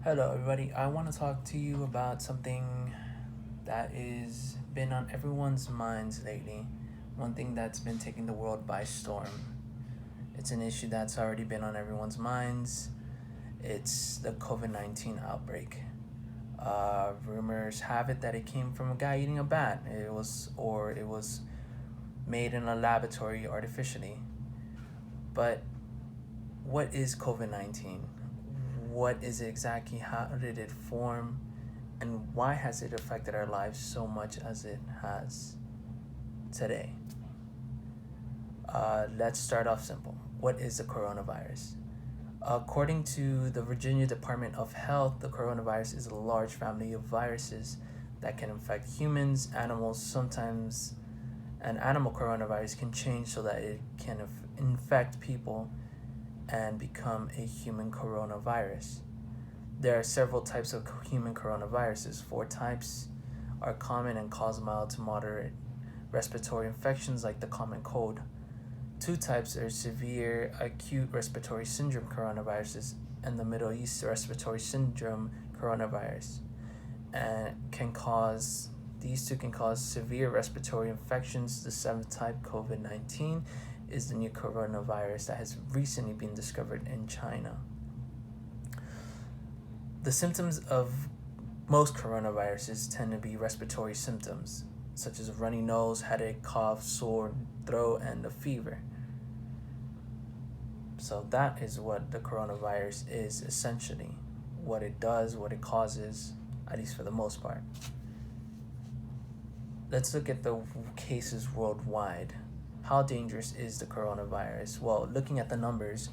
Hello, everybody. I want to talk to you about something that is been on everyone's minds lately. One thing that's been taking the world by storm. It's an issue that's already been on everyone's minds. It's the COVID-19 outbreak. Rumors have it that it came from a guy eating a bat. It was made in a laboratory artificially. But what is COVID-19? What is it exactly? How did it form? And why has it affected our lives so much as it has today? Let's start off simple. What is the coronavirus? According to the Virginia Department of Health, the coronavirus is a large family of viruses that can infect humans, animals, sometimes an animal coronavirus can change so that it can infect people and become a human coronavirus. There are several types of human coronaviruses. 4 types are common and cause mild to moderate respiratory infections like the common cold. 2 types are severe acute respiratory syndrome coronaviruses and the Middle East respiratory syndrome coronavirus, and these two can cause severe respiratory infections. The 7th type, COVID-19, is the new coronavirus that has recently been discovered in China. The symptoms of most coronaviruses tend to be respiratory symptoms, such as a runny nose, headache, cough, sore throat, and a fever. So that is what the coronavirus is essentially. What it does, what it causes, at least for the most part. Let's look at the cases worldwide. How dangerous is the coronavirus? Well, looking at the numbers,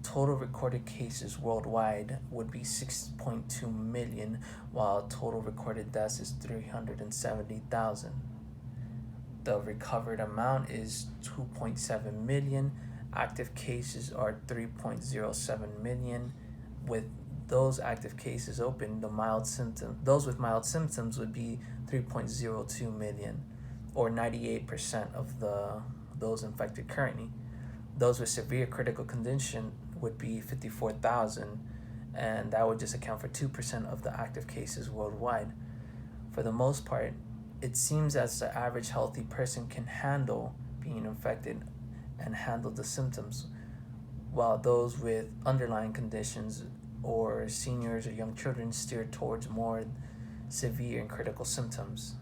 total recorded cases worldwide would be 6.2 million, while total recorded deaths is 370,000. The recovered amount is 2.7 million. Active cases are 3.07 million. With those active cases open, those with mild symptoms would be 3.02 million, or 98% of those infected currently. Those with severe critical condition would be 54,000, and that would just account for 2% of the active cases worldwide. For the most part, it seems as the average healthy person can handle being infected and handle the symptoms, while those with underlying conditions or seniors or young children steer towards more severe and critical symptoms.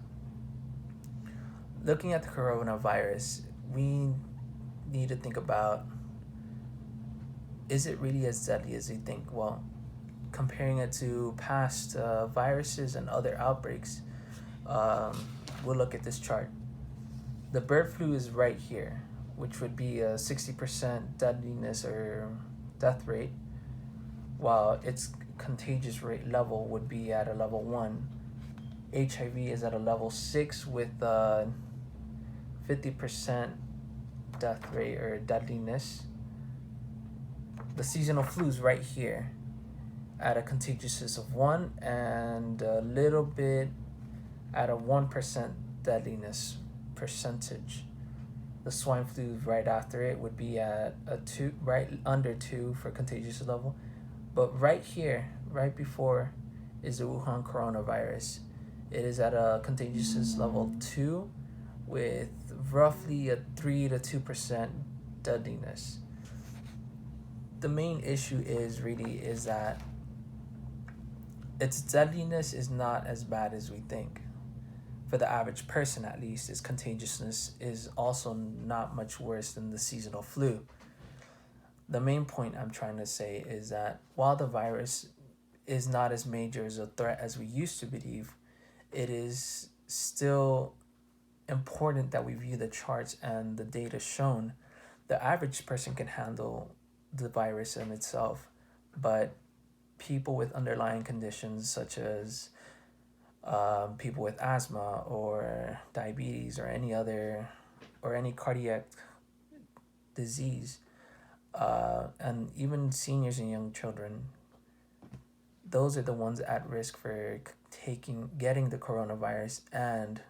Looking at the coronavirus, we need to think about, is it really as deadly as we think? Well, comparing it to past viruses and other outbreaks, we'll look at this chart. The bird flu is right here, which would be a 60% deadliness or death rate, while its contagious rate level would be at a level 1. HIV is at a level 6 with 50% death rate or deadliness. The seasonal flu is right here at a contagiousness of 1 and a little bit at a 1% deadliness percentage. The swine flu right after it would be at a 2, right under 2 for contagious level. But right here, right before, is the Wuhan coronavirus. It is at a contagiousness level 2 with roughly a 3 to 2% deadliness. The main issue is that its deadliness is not as bad as we think. For the average person, at least, its contagiousness is also not much worse than the seasonal flu. The main point I'm trying to say is that while the virus is not as major as a threat as we used to believe, it is still important that we view the charts and the data shown. The average person can handle the virus in itself, but people with underlying conditions such as people with asthma or diabetes or any cardiac disease, and even seniors and young children, those are the ones at risk for getting the coronavirus and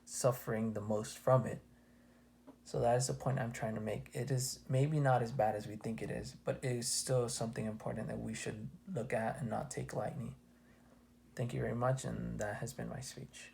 suffering the most from it. So that is the point I'm trying to make. It is maybe not as bad as we think it is, but it is still something important that we should look at and not take lightly. Thank you very much, and that has been my speech.